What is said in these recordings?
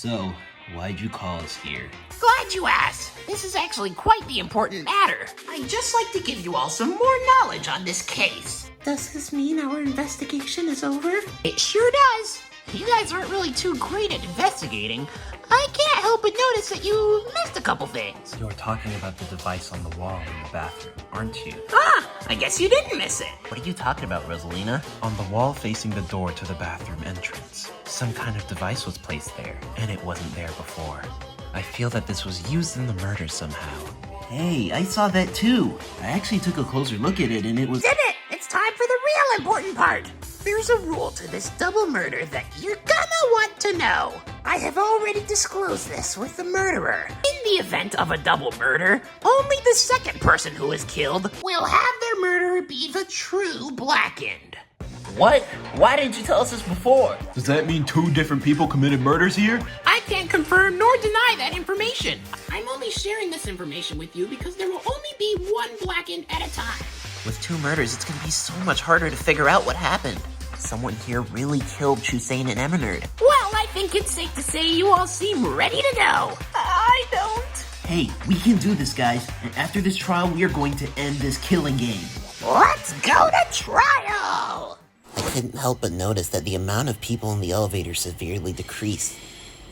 So, why'd you call us here? Glad you asked. This is actually quite the important matter. I'd just like to give you all some more knowledge on this case. Does this mean our investigation is over? It sure does. You guys aren't really too great at investigating. I can't help but notice that you missed a couple things. You're talking about the device on the wall in the bathroom, aren't you? Ah, I guess you didn't miss it. What are you talking about, Rosalina? On the wall facing the door to the bathroom entrance, some kind of device was placed there, and it wasn't there before. I feel that this was used in the murder somehow. Hey, I saw that too. I actually took a closer look at it and it was— Did it? It's time for the real important part. There's a rule to this double murder that you're gonna want to know. I have already disclosed this with the murderer. In the event of a double murder, only the second person who is killed will have their murderer be the true blackened. What? Why didn't you tell us this before? Does that mean two different people committed murders here? I can't confirm nor deny that information. I'm only sharing this information with you because there will only be one blackened at a time. With two murders, it's gonna be so much harder to figure out what happened. Someone here really killed Chusane and Eminard. Well, I think it's safe to say you all seem ready to go. I don't. Hey, we can do this, guys. And after this trial, we are going to end this killing game. Let's go to trial! I couldn't help but notice that the amount of people in the elevator severely decreased.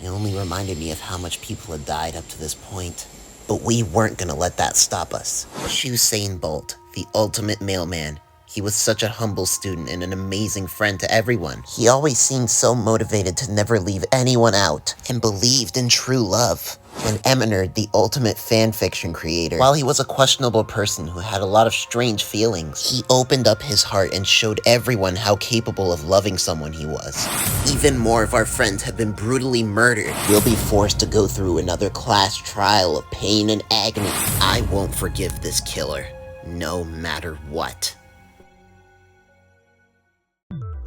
It only reminded me of how much people had died up to this point. But we weren't gonna let that stop us. Chusane Bolt, the ultimate mailman. He was such a humble student and an amazing friend to everyone. He always seemed so motivated to never leave anyone out, and believed in true love. And Eminard, the ultimate fanfiction creator, while he was a questionable person who had a lot of strange feelings, he opened up his heart and showed everyone how capable of loving someone he was. Even more of our friends have been brutally murdered. We'll be forced to go through another class trial of pain and agony. I won't forgive this killer, no matter what.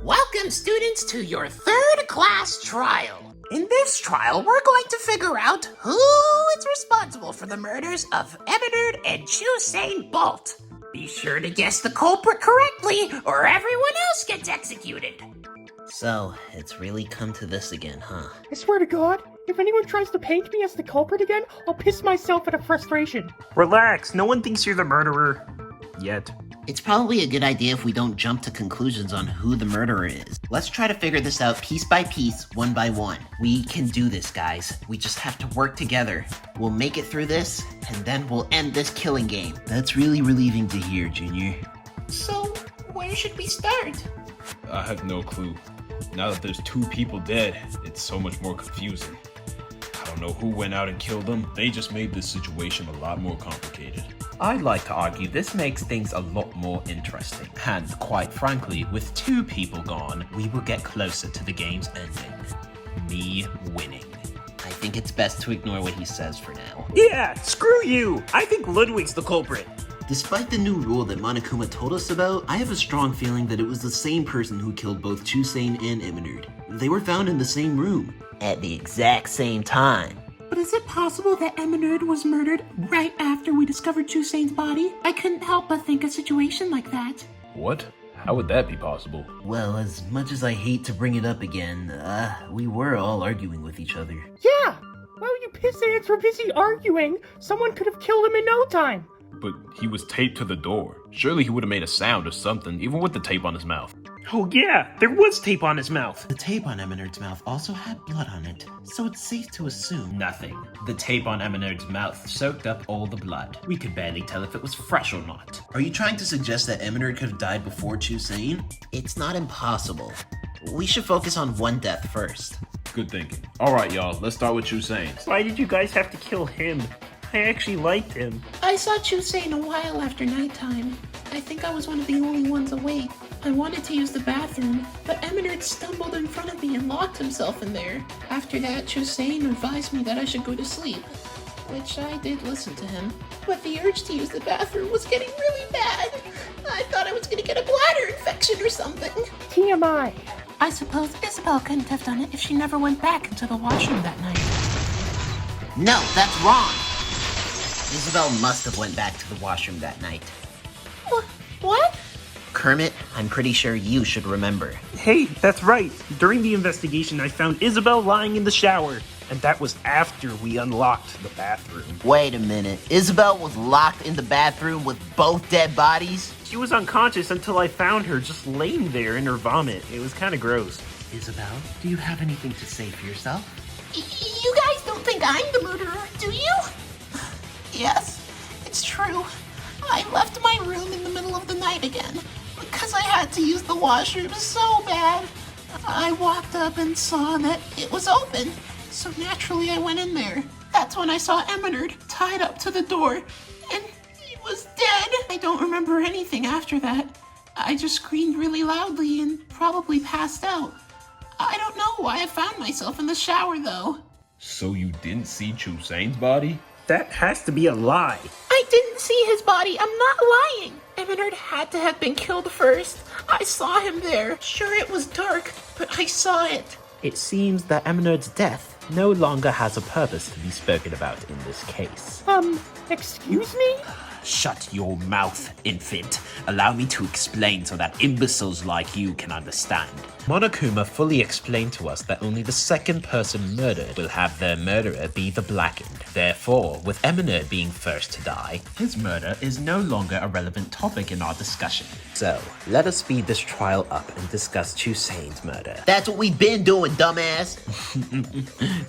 Welcome, students, to your third class trial. In this trial, we're going to figure out who is responsible for the murders of Eminard and Chusane Bolt. Be sure to guess the culprit correctly, or everyone else gets executed. So, it's really come to this again, huh? I swear to God, if anyone tries to paint me as the culprit again, I'll piss myself out of frustration. Relax, no one thinks you're the murderer. Yet. It's probably a good idea if we don't jump to conclusions on who the murderer is. Let's try to figure this out piece by piece, one by one. We can do this, guys. We just have to work together. We'll make it through this, and then we'll end this killing game. That's really relieving to hear, Junior. So, where should we start? I have no clue. Now that there's two people dead, it's so much more confusing. I don't know who went out and killed them. They just made this situation a lot more complicated. I'd like to argue this makes things a lot more interesting. And quite frankly, with two people gone, we will get closer to the game's ending. Me winning. I think it's best to ignore what he says for now. Yeah, screw you! I think Ludwig's the culprit. Despite the new rule that Monokuma told us about, I have a strong feeling that it was the same person who killed both Chusane and Eminard. They were found in the same room. At the exact same time. But is it possible that Eminard was murdered right after we discovered Chusane's body? I couldn't help but think a situation like that. What? How would that be possible? Well, as much as I hate to bring it up again, we were all arguing with each other. Yeah! While you pissants were busy arguing, someone could have killed him in no time. But he was taped to the door. Surely he would have made a sound or something, even with the tape on his mouth. Oh yeah, there was tape on his mouth. The tape on Eminard's mouth also had blood on it, so it's safe to assume Nothing. The tape on Eminard's mouth soaked up all the blood. We could barely tell if it was fresh or not. Are you trying to suggest that Eminard could have died before Chusane? It's not impossible. We should focus on one death first. Good thinking. Alright, y'all, let's start with Chusane. Why did you guys have to kill him? I actually liked him. I saw Chusane a while after nighttime. I think I was one of the only ones awake. I wanted to use the bathroom, but Eminard stumbled in front of me and locked himself in there. After that, Chusane advised me that I should go to sleep, which I did listen to him. But the urge to use the bathroom was getting really bad. I thought I was gonna get a bladder infection or something. TMI. I suppose Isabel couldn't have done it if she never went back into the washroom that night. No, that's wrong! Isabel must have went back to the washroom that night. What? Kermit, I'm pretty sure you should remember. Hey, that's right. During the investigation, I found Isabel lying in the shower, And that was after we unlocked the bathroom. Wait a minute. Isabel was locked in the bathroom with both dead bodies? She was unconscious until I found her just laying there in her vomit. It was kind of gross. Isabel, do you have anything to say for yourself? You guys don't think I'm the murderer, do you? Yes, it's true. I left my room in the middle of the night again because I had to use the washroom so bad. I walked up and saw that it was open, so naturally I went in there. That's when I saw Eminard tied up to the door, and he was dead. I don't remember anything after that. I just screamed really loudly and probably passed out. I don't know why I found myself in the shower, though. So you didn't see Chusane's body? That has to be a lie. I didn't see his body. I'm not lying. Eminard had to have been killed first. I saw him there. Sure, it was dark, but I saw it. It seems that Eminard's death no longer has a purpose to be spoken about in this case. Excuse me? Shut your mouth, infant. Allow me to explain so that imbeciles like you can understand. Monokuma fully explained to us that only the second person murdered will have their murderer be the blackened. Therefore, with Eminard being first to die, his murder is no longer a relevant topic in our discussion. So, let us speed this trial up and discuss Chusane's murder. That's what we've been doing, dumbass.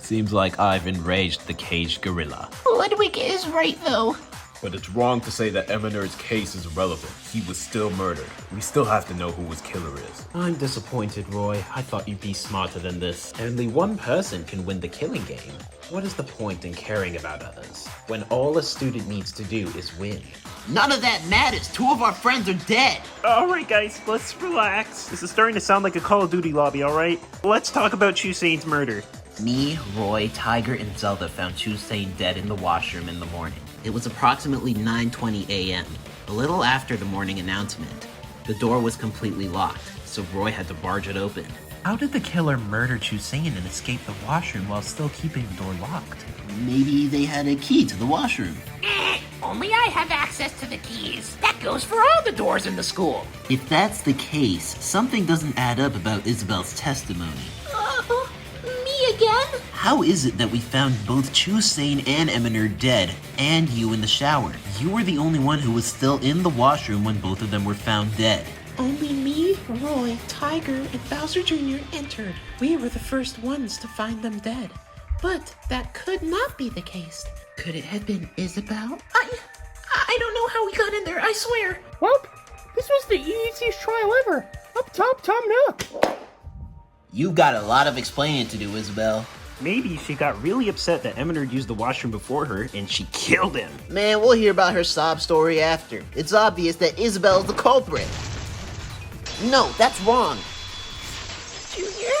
Seems like I've enraged the caged gorilla. Ludwig is right, though. But it's wrong to say that Eminard's case is irrelevant. He was still murdered. We still have to know who his killer is. I'm disappointed, Roy. I thought you'd be smarter than this. Only one person can win the killing game. What is the point in caring about others, when all a student needs to do is win? None of that matters. Two of our friends are dead. Alright guys, let's relax. This is starting to sound like a Call of Duty lobby, alright? Let's talk about Chusane's murder. Me, Roy, Tiger, and Zelda found Chusane dead in the washroom in the morning. It was approximately 9:20 a.m., a little after the morning announcement. The door was completely locked, so Roy had to barge it open. How did the killer murder Chusane and escape the washroom while still keeping the door locked? Maybe they had a key to the washroom. Only I have access to the keys. That goes for all the doors in the school. If that's the case, something doesn't add up about Isabel's testimony. Me again? How is it that we found both Chusane and Eminard dead, and you in the shower? You were the only one who was still in the washroom when both of them were found dead. Only me, Roy, Tiger, and Bowser Jr. entered. We were the first ones to find them dead. But that could not be the case. Could it have been Isabel? I don't know how we got in there, I swear. Well, this was the easiest trial ever. Up top, Tom Nook. You've got a lot of explaining to do, Isabel. Maybe she got really upset that Eminard used the washroom before her and she killed him. Man, we'll hear about her sob story after. It's obvious that Isabel's the culprit. No, that's wrong. Junior?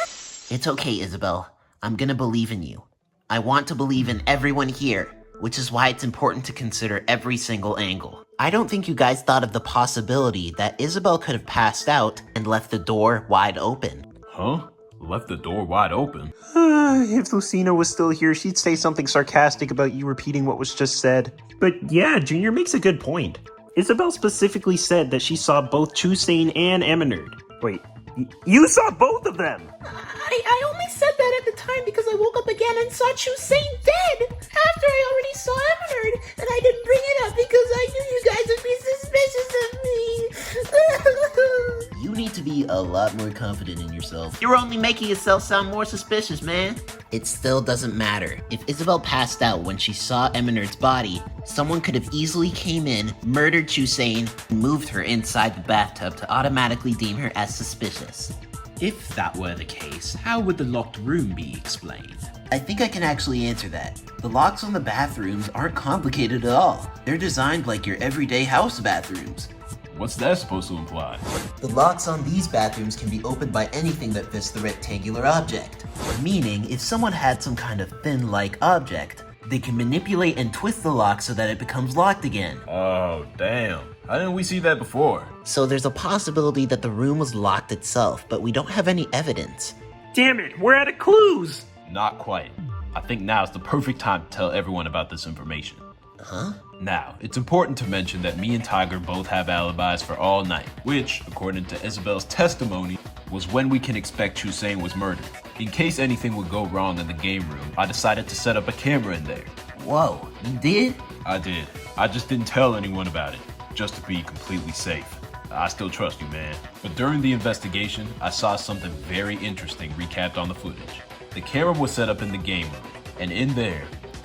It's okay, Isabel. I'm gonna believe in you. I want to believe in everyone here, which is why it's important to consider every single angle. I don't think you guys thought of the possibility that Isabel could have passed out and left the door wide open. Huh? Left the door wide open? If Lucina was still here, she'd say something sarcastic about you repeating what was just said. But yeah, Junior makes a good point. Isabel specifically said that she saw both Chusane and Eminard. Wait, you saw both of them! I only said that at the time because I woke up again and saw Chusane dead! After I already saw Eminard, and I didn't bring it up because I knew you guys would be suspicious of me! You need to be a lot more confident in yourself. You're only making yourself sound more suspicious, man. It still doesn't matter. If Isabel passed out when she saw Eminard's body, someone could have easily came in, murdered Chusane, and moved her inside the bathtub to automatically deem her as suspicious. If that were the case, how would the locked room be explained? I think I can actually answer that. The locks on the bathrooms aren't complicated at all. They're designed like your everyday house bathrooms. What's that supposed to imply? The locks on these bathrooms can be opened by anything that fits the rectangular object. Meaning, if someone had some kind of thin-like object, they can manipulate and twist the lock so that it becomes locked again. Oh, damn. How didn't we see that before? So there's a possibility that the room was locked itself, but we don't have any evidence. Damn it, we're out of clues! Not quite. I think now is the perfect time to tell everyone about this information. Now, it's important to mention that me and Tiger both have alibis for all night, which, according to Isabel's testimony, was when we can expect Chusane was murdered. In case anything would go wrong in the game room, I decided to set up a camera in there. Whoa, you did? I did. I just didn't tell anyone about it, just to be completely safe. I still trust you, man. But during the investigation, I saw something very interesting recapped on the footage. The camera was set up in the game room, and in there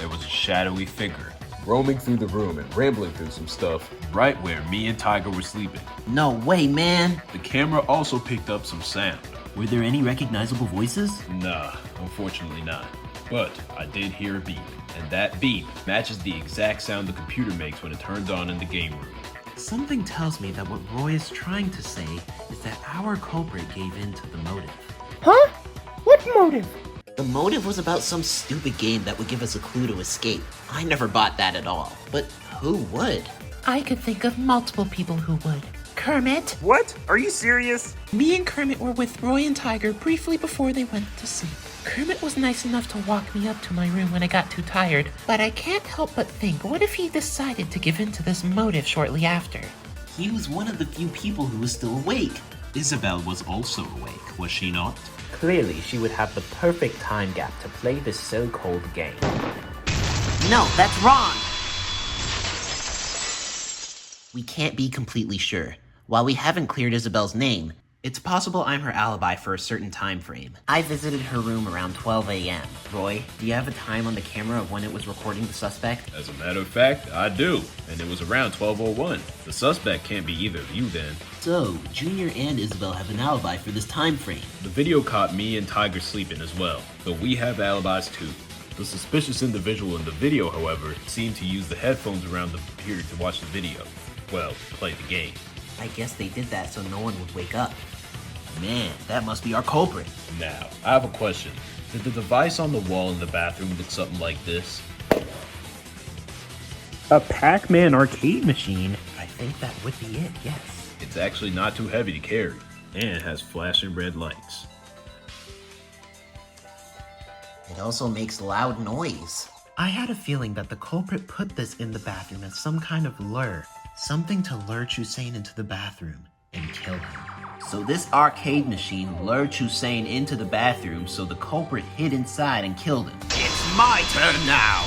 was a shadowy figure roaming through the room and rambling through some stuff right where me and Tiger were sleeping. No way, man. The camera also picked up some sound. Were there any recognizable voices? Nah, unfortunately not. But I did hear a beep, and that beep matches the exact sound the computer makes when it turns on in the game room. Something tells me that what Roy is trying to say is that our culprit gave in to the motive. Huh? What motive? The motive was about some stupid game that would give us a clue to escape. I never bought that at all. But who would? I could think of multiple people who would. Kermit? What? Are you serious? Me and Kermit were with Roy and Tiger briefly before they went to sleep. Kermit was nice enough to walk me up to my room when I got too tired, but I can't help but think, what if he decided to give in to this motive shortly after? He was one of the few people who was still awake. Isabel was also awake, was she not? Clearly, she would have the perfect time gap to play this so-called game. No, that's wrong! We can't be completely sure. While we haven't cleared Isabel's name, it's possible I'm her alibi for a certain time frame. I visited her room around 12 a.m. Roy, do you have a time on the camera of when it was recording the suspect? As a matter of fact, I do, and it was around 12:01. The suspect can't be either of you then. So, Junior and Isabel have an alibi for this time frame. The video caught me and Tiger sleeping as well, so we have alibis too. The suspicious individual in the video, however, seemed to use the headphones around the computer to watch the video. Well, play the game. I guess they did that so no one would wake up. Man, that must be our culprit. Now, I have a question. Did the device on the wall in the bathroom look something like this? A Pac-Man arcade machine? I think that would be it, yes. It's actually not too heavy to carry, and has flashing red lights. It also makes loud noise. I had a feeling that the culprit put this in the bathroom as some kind of lure. Something to lure Chusane into the bathroom and kill him. So this arcade machine lured Chusane into the bathroom so the culprit hid inside and killed him. It's my turn now!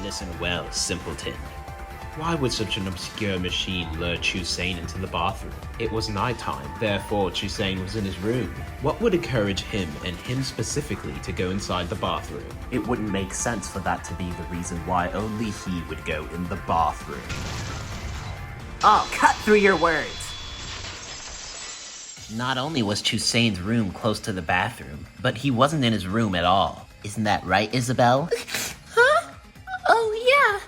Listen well, simpleton. Why would such an obscure machine lure Chusane into the bathroom? It was nighttime, therefore Chusane was in his room. What would encourage him, and him specifically, to go inside the bathroom? It wouldn't make sense for that to be the reason why only he would go in the bathroom. Oh, cut through your words! Not only was Chusane's room close to the bathroom, but he wasn't in his room at all. Isn't that right, Isabel? Huh? Oh, yeah.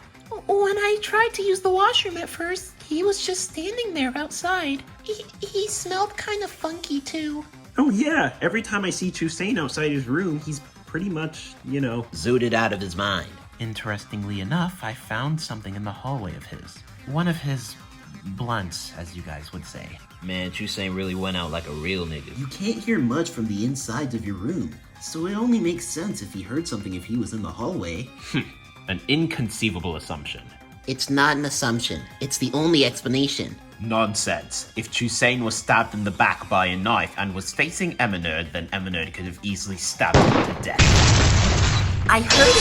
When I tried to use the washroom at first, he was just standing there outside. He smelled kind of funky, too. Oh yeah, every time I see Chusane outside his room, he's pretty much, Zooted out of his mind. Interestingly enough, I found something in the hallway of his. One of his blunts, as you guys would say. Man, Chusane really went out like a real nigga. You can't hear much from the insides of your room, so it only makes sense if he heard something if he was in the hallway. An inconceivable assumption. It's not an assumption. It's the only explanation. Nonsense. If Chusane was stabbed in the back by a knife and was facing Eminerd, then Eminerd could have easily stabbed him to death. I heard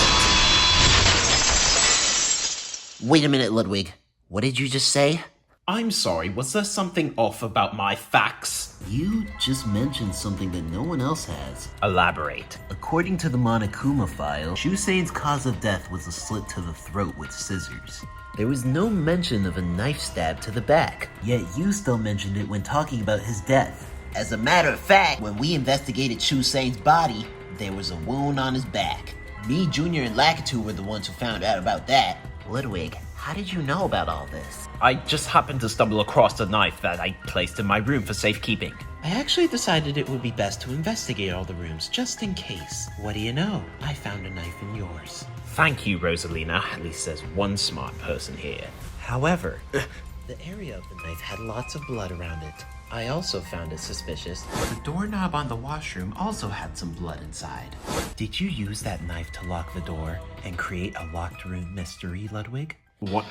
it! Wait a minute, Ludwig. What did you just say? I'm sorry, was there something off about my facts? You just mentioned something that no one else has. Elaborate. According to the Monokuma file, Chusane's cause of death was a slit to the throat with scissors. There was no mention of a knife stab to the back, yet you still mentioned it when talking about his death. As a matter of fact, when we investigated Chusane's body, there was a wound on his back. Me, Junior, and Lakitu were the ones who found out about that. Ludwig, how did you know about all this? I just happened to stumble across a knife that I placed in my room for safekeeping. I actually decided it would be best to investigate all the rooms, just in case. What do you know? I found a knife in yours. Thank you, Rosalina. At least there's one smart person here. However, the area of the knife had lots of blood around it. I also found it suspicious. The doorknob on the washroom also had some blood inside. Did you use that knife to lock the door and create a locked room mystery, Ludwig? What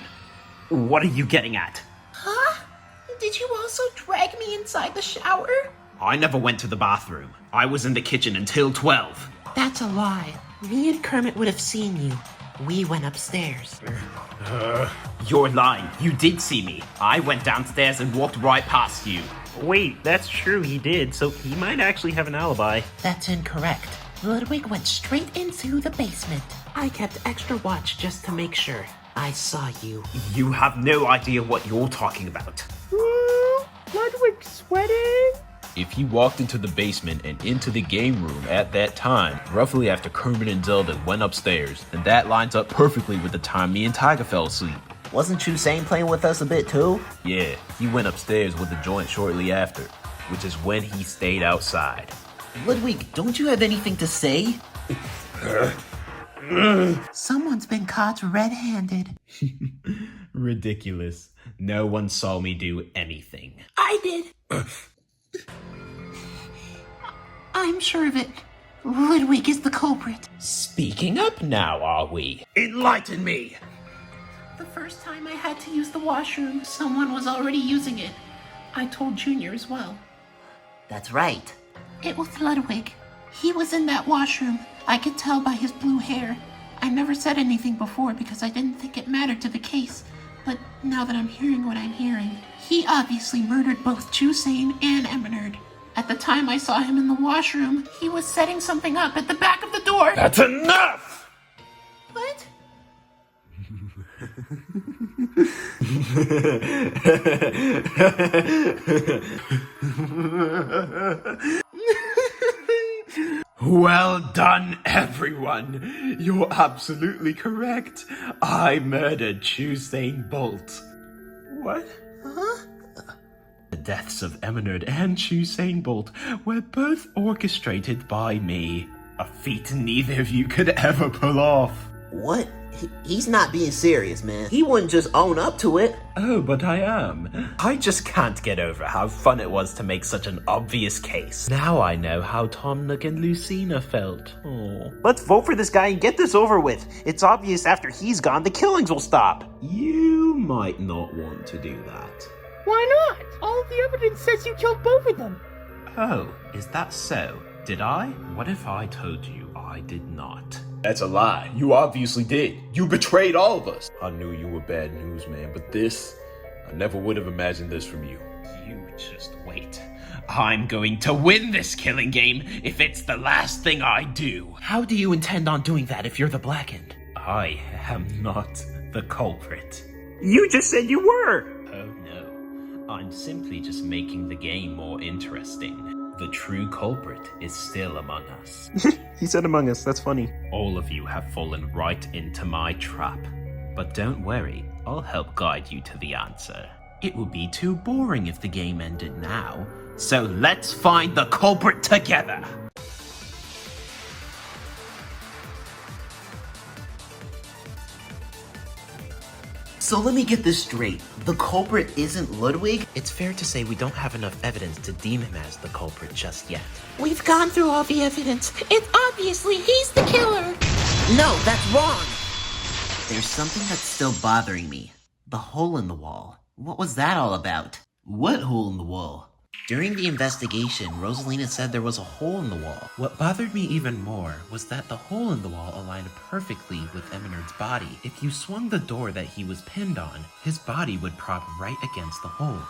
are you getting at? Huh? Did you also drag me inside the shower? I never went to the bathroom. I was in the kitchen until 12. That's a lie. Me and Kermit would have seen you. We went upstairs. You're lying. You did see me. I went downstairs and walked right past you. Wait, that's true, he did, so he might actually have an alibi. That's incorrect. Ludwig went straight into the basement. I kept extra watch just to make sure. I saw you. You have no idea what you're talking about. Ludwig's sweating. If he walked into the basement and into the game room at that time, roughly after Kermit and Zelda went upstairs, then that lines up perfectly with the time me and Tiger fell asleep. Wasn't Chusane playing with us a bit too? Yeah, he went upstairs with the joint shortly after, which is when he stayed outside. Ludwig, don't you have anything to say? Someone's been caught red-handed. Ridiculous. No one saw me do anything. I did. I'm sure of it. Ludwig is the culprit. Speaking up now, are we? Enlighten me! The first time I had to use the washroom, someone was already using it. I told Junior as well. That's right. It was Ludwig. He was in that washroom. I could tell by his blue hair. I never said anything before because I didn't think it mattered to the case. But now that I'm hearing what I'm hearing, he obviously murdered both Chusane and Eminard. At the time I saw him in the washroom, he was setting something up at the back of the door. That's enough! What? Well done, everyone. You're absolutely correct. I murdered Chusane Bolt. What? Huh? The deaths of Eminard and Chusane Bolt were both orchestrated by me. A feat neither of you could ever pull off. What? He's not being serious, man. He wouldn't just own up to it. Oh, but I am. I just can't get over how fun it was to make such an obvious case. Now I know how Tom Nook and Lucina felt. Oh. Let's vote for this guy and get this over with. It's obvious after he's gone, the killings will stop. You might not want to do that. Why not? All of the evidence says you killed both of them. Oh, is that so? Did I? What if I told you I did not? That's a lie. You obviously did. You betrayed all of us. I knew you were bad news, man, but this, I never would have imagined this from you. You just wait. I'm going to win this killing game if it's the last thing I do. How do you intend on doing that if you're the blackened? I am not the culprit. You just said you were. Oh no, I'm simply just making the game more interesting. The true culprit is still among us. He said among us, that's funny. All of you have fallen right into my trap. But don't worry, I'll help guide you to the answer. It would be too boring if the game ended now, so let's find the culprit together! So let me get this straight. The culprit isn't Ludwig? It's fair to say we don't have enough evidence to deem him as the culprit just yet. We've gone through all the evidence. It's obviously he's the killer. No, that's wrong! There's something that's still bothering me. The hole in the wall. What was that all about? What hole in the wall? During the investigation, Rosalina said there was a hole in the wall. What bothered me even more was that the hole in the wall aligned perfectly with Eminard's body. If you swung the door that he was pinned on, his body would prop right against the hole.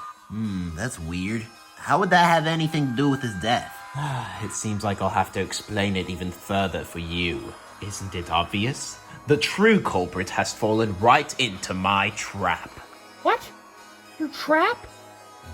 That's weird. How would that have anything to do with his death? It seems like I'll have to explain it even further for you. Isn't it obvious? The true culprit has fallen right into my trap. What? Your trap?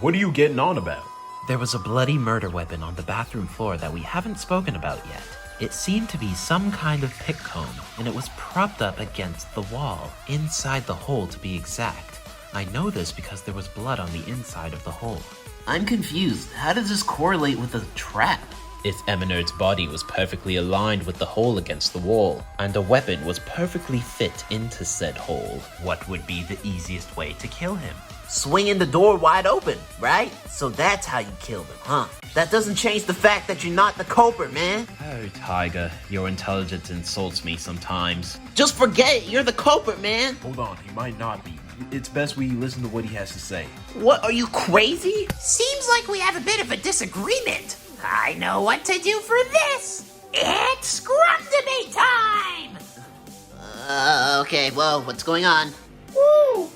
What are you getting on about? There was a bloody murder weapon on the bathroom floor that we haven't spoken about yet. It seemed to be some kind of pick comb, and it was propped up against the wall, inside the hole to be exact. I know this because there was blood on the inside of the hole. I'm confused. How does this correlate with the trap? If Eminerd's body was perfectly aligned with the hole against the wall, and a weapon was perfectly fit into said hole, what would be the easiest way to kill him? Swinging the door wide open, right? So that's how you killed him, huh? That doesn't change the fact that you're not the culprit, man. Oh, Tiger, your intelligence insults me sometimes. Just forget it, you're the culprit, man. Hold on, he might not be. It's best we listen to what he has to say. What, are you crazy? Seems like we have a bit of a disagreement. I know what to do for this. It's scrum debate time! Okay, well, what's going on? Woo!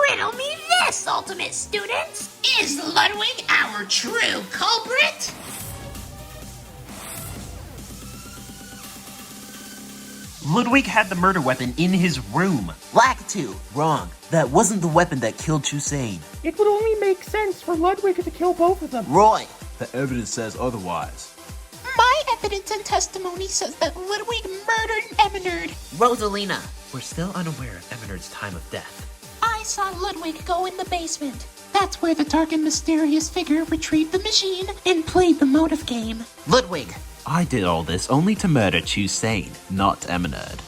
Riddle me this, ultimate students! Is Ludwig our true culprit? Ludwig had the murder weapon in his room. Lakitu, wrong. That wasn't the weapon that killed Chusain. It would only make sense for Ludwig to kill both of them. Roy. The evidence says otherwise. My evidence and testimony says that Ludwig murdered Eminerd. Rosalina. We're still unaware of Eminerd's time of death. I saw Ludwig go in the basement. That's where the dark and mysterious figure retrieved the machine and played the motive game. Ludwig. I did all this only to murder Chusain, not Eminerd.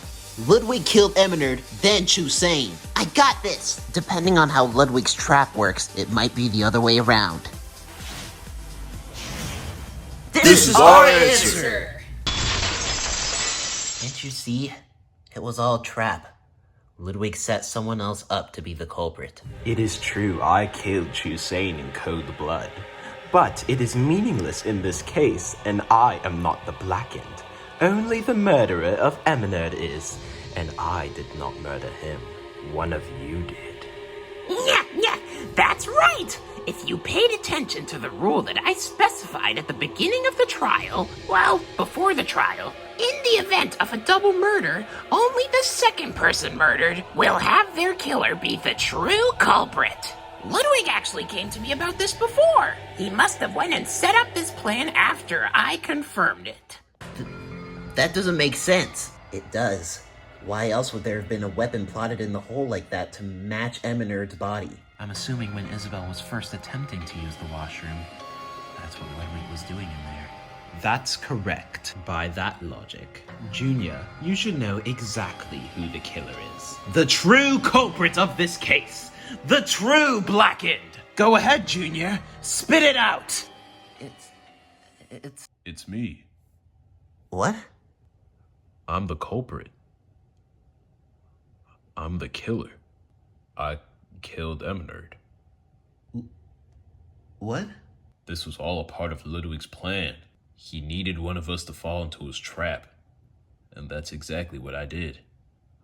Ludwig killed Eminerd, then Chusain. I got this. Depending on how Ludwig's trap works, it might be the other way around. This is our answer! Can't you see? It was all trap. Ludwig set someone else up to be the culprit. It is true, I killed Chusain in cold blood. But it is meaningless in this case, and I am not the blackened. Only the murderer of Eminerd is, and I did not murder him. One of you did. Yeah, that's right! If you paid attention to the rule that I specified at the beginning of the trial, well, before the trial, in the event of a double murder, only the second person murdered will have their killer be the true culprit. Ludwig actually came to me about this before. He must have went and set up this plan after I confirmed it. That doesn't make sense. It does. Why else would there have been a weapon plotted in the hole like that to match Eminerd's body? I'm assuming when Isabel was first attempting to use the washroom, that's what Ludwig was doing in there. That's correct. By that logic, Junior, you should know exactly who the killer is. The true culprit of this case. The true blackened. Go ahead, Junior. Spit it out. It's me. What? I'm the culprit. I'm the killer. I killed Eminerd. What? This was all a part of Ludwig's plan. He needed one of us to fall into his trap. And that's exactly what I did.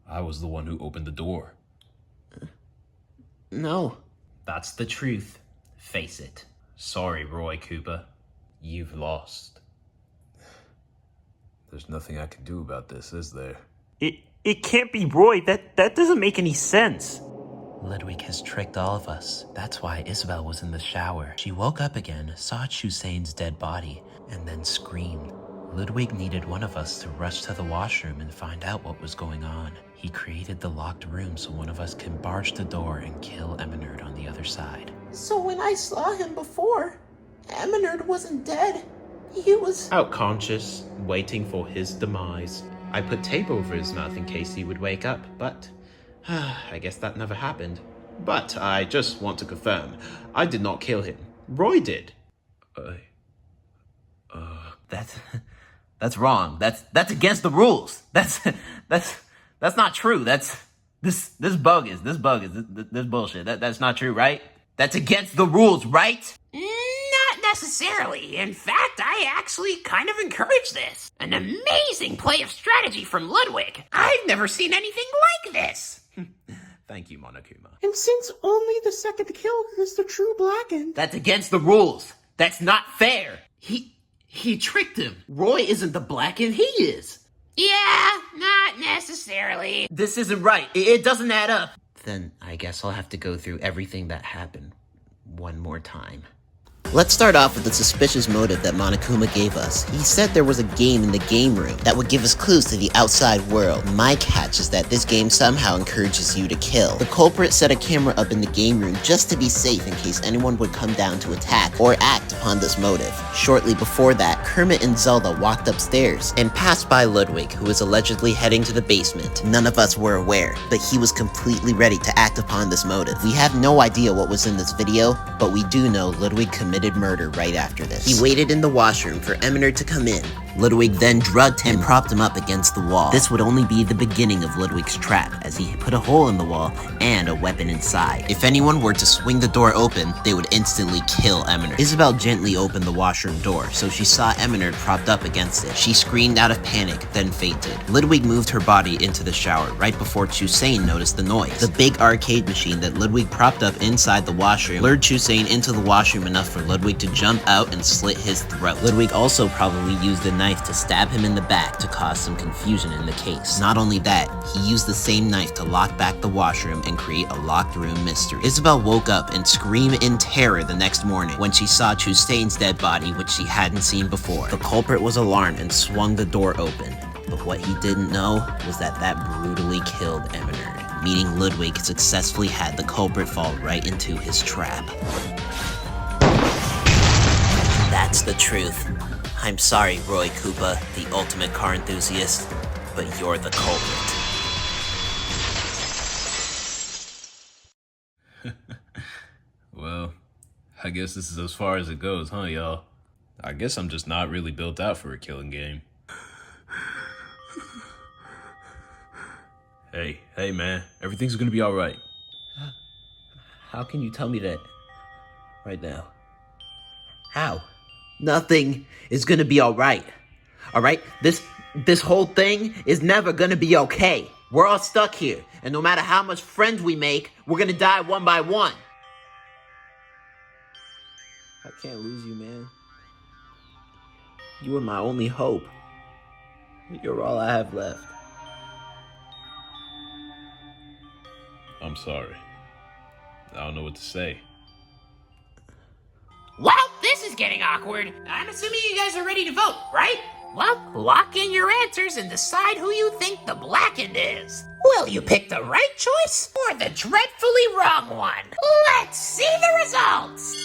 I was the one who opened the door. No. That's the truth. Face it. Sorry, Roy Cooper. You've lost. There's nothing I can do about this, is there? It can't be Roy. That doesn't make any sense. Ludwig has tricked all of us. That's why Isabel was in the shower. She woke up again, saw Chusain's dead body, and then screamed. Ludwig needed one of us to rush to the washroom and find out what was going on. He created the locked room so one of us can barge the door and kill Eminerd on the other side. So when I saw him before, Eminerd wasn't dead. He was Out conscious, waiting for his demise. I put tape over his mouth in case he would wake up, but I guess that never happened. But I just want to confirm, I did not kill him. Roy did. That's wrong. That's against the rules. That's not true. This bogus. This bullshit. That's not true, right? That's against the rules, right? Not necessarily. In fact, I actually kind of encourage this. An amazing play of strategy from Ludwig. I've never seen anything like this. Thank you, Monokuma. And since only the second kill is the true blackened, That's against the rules. That's not fair. He tricked him. Roy isn't the blackened, he is. Yeah, not necessarily. This isn't right. It doesn't add up. Then I guess I'll have to go through everything that happened one more time. Let's start off with the suspicious motive that Monokuma gave us. He said there was a game in the game room that would give us clues to the outside world. My catch is that this game somehow encourages you to kill. The culprit set a camera up in the game room just to be safe in case anyone would come down to attack or act upon this motive. Shortly before that, Kermit and Zelda walked upstairs and passed by Ludwig, who was allegedly heading to the basement. None of us were aware, but he was completely ready to act upon this motive. We have no idea what was in this video, but we do know Ludwig committed murder right after this. He waited in the washroom for Eminer to come in. Ludwig then drugged him and propped him up against the wall. This would only be the beginning of Ludwig's trap, as he put a hole in the wall and a weapon inside. If anyone were to swing the door open, they would instantly kill Eminer. Isabel gently opened the washroom door, so she saw Eminer propped up against it. She screamed out of panic, then fainted. Ludwig moved her body into the shower right before Chusane noticed the noise. The big arcade machine that Ludwig propped up inside the washroom lured Chusane into the washroom enough for Ludwig to jump out and slit his throat. Ludwig also probably used a knife to stab him in the back to cause some confusion in the case. Not only that, he used the same knife to lock back the washroom and create a locked room mystery. Isabel woke up and screamed in terror the next morning when she saw Chusane's dead body, which she hadn't seen before. The culprit was alarmed and swung the door open, but what he didn't know was that brutally killed Eminer, meaning Ludwig successfully had the culprit fall right into his trap. That's the truth. I'm sorry, Roy Koopa, the ultimate car enthusiast, but you're the culprit. Well, I guess this is as far as it goes, huh, y'all? I guess I'm just not really built out for a killing game. Hey, man, everything's gonna be alright. How can you tell me that right now? How? Nothing is gonna be alright. Alright? This whole thing is never gonna be okay. We're all stuck here, and no matter how much friends we make, we're gonna die one by one. I can't lose you, man. You are my only hope. You're all I have left. I'm sorry. I don't know what to say. Well, this is getting awkward. I'm assuming you guys are ready to vote, right? Well, lock in your answers and decide who you think the blackened is. Will you pick the right choice or the dreadfully wrong one? Let's see the results.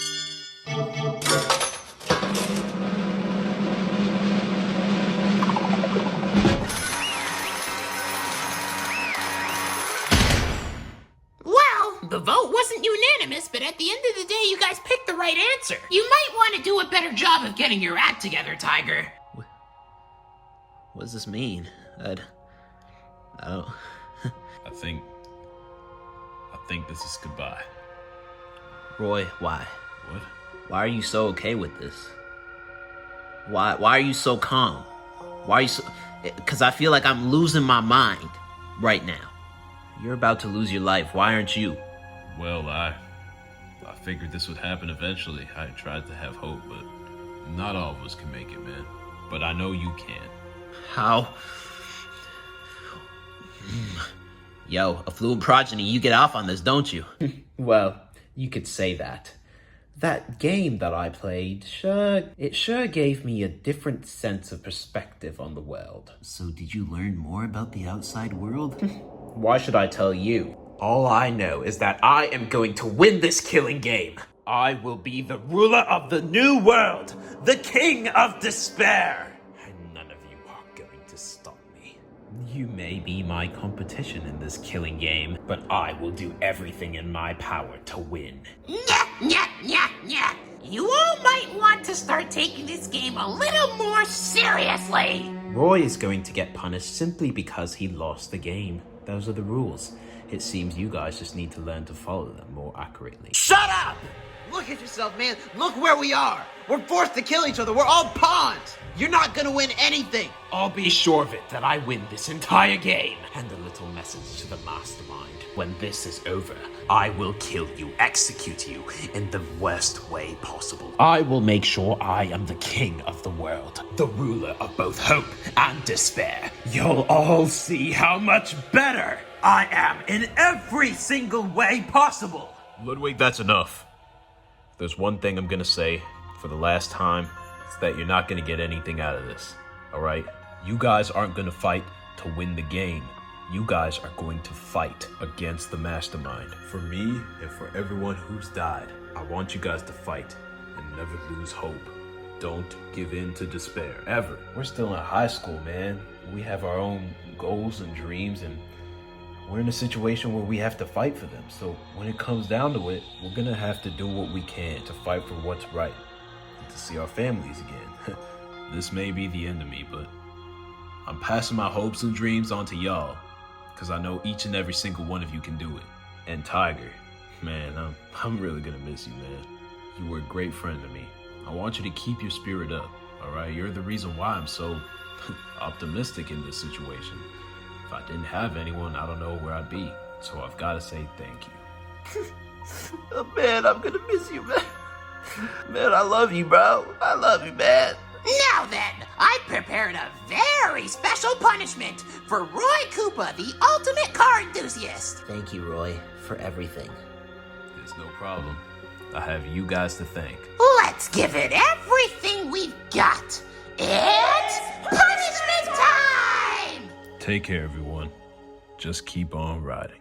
The vote wasn't unanimous, but at the end of the day, you guys picked the right answer. You might want to do a better job of getting your act together, Tiger. What does this mean? I don't... I think this is goodbye. Roy, why? What? Why are you so okay with this? Why are you so calm? Why are you so... Because I feel like I'm losing my mind right now. You're about to lose your life. Why aren't you? Well, I figured this would happen eventually. I tried to have hope, but not all of us can make it, man. But I know you can. How? Yo, affluent progeny, you get off on this, don't you? Well, you could say that. That game that I played, it sure gave me a different sense of perspective on the world. So did you learn more about the outside world? Why should I tell you? All I know is that I am going to win this killing game. I will be the ruler of the new world, the king of despair. And none of you are going to stop me. You may be my competition in this killing game, but I will do everything in my power to win. Nyah. You all might want to start taking this game a little more seriously. Roy is going to get punished simply because he lost the game. Those are the rules. It seems you guys just need to learn to follow them more accurately. Shut up! Look at yourself, man. Look where we are. We're forced to kill each other. We're all pawns. You're not gonna win anything. I'll be sure of it that I win this entire game. And a little message to the mastermind. When this is over, I will kill you, execute you in the worst way possible. I will make sure I am the king of the world, the ruler of both hope and despair. You'll all see how much better I am in every single way possible. Ludwig, that's enough. There's one thing I'm gonna say, for the last time, is that you're not gonna get anything out of this, alright? You guys aren't gonna fight to win the game. You guys are going to fight against the mastermind. For me and for everyone who's died, I want you guys to fight and never lose hope. Don't give in to despair, ever. We're still in high school, man. We have our own goals and dreams, and we're in a situation where we have to fight for them. So when it comes down to it, we're gonna have to do what we can to fight for what's right and to see our families again. This may be the end of me, but I'm passing my hopes and dreams on to y'all, because I know each and every single one of you can do it. And Tiger, man, I'm really gonna miss you, man. You were a great friend to me. I want you to keep your spirit up, all right? You're the reason why I'm so optimistic in this situation. If I didn't have anyone, I don't know where I'd be. So I've got to say thank you. Oh, man, I'm gonna miss you, man. Man, I love you, bro. I love you, man. Now then, I prepared a very special punishment for Roy Koopa, the ultimate car enthusiast. Thank you, Roy, for everything. There's no problem. I have you guys to thank. Let's give it everything we've got. It's punishment time! Take care, everyone. Just keep on riding.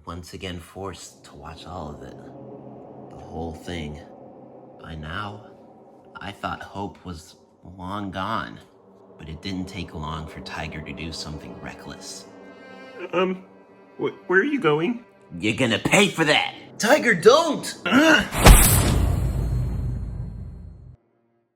Once again forced to watch all of it. The whole thing. By now, I thought hope was long gone. But it didn't take long for Tiger to do something reckless. Where are you going? You're gonna pay for that! Tiger, don't!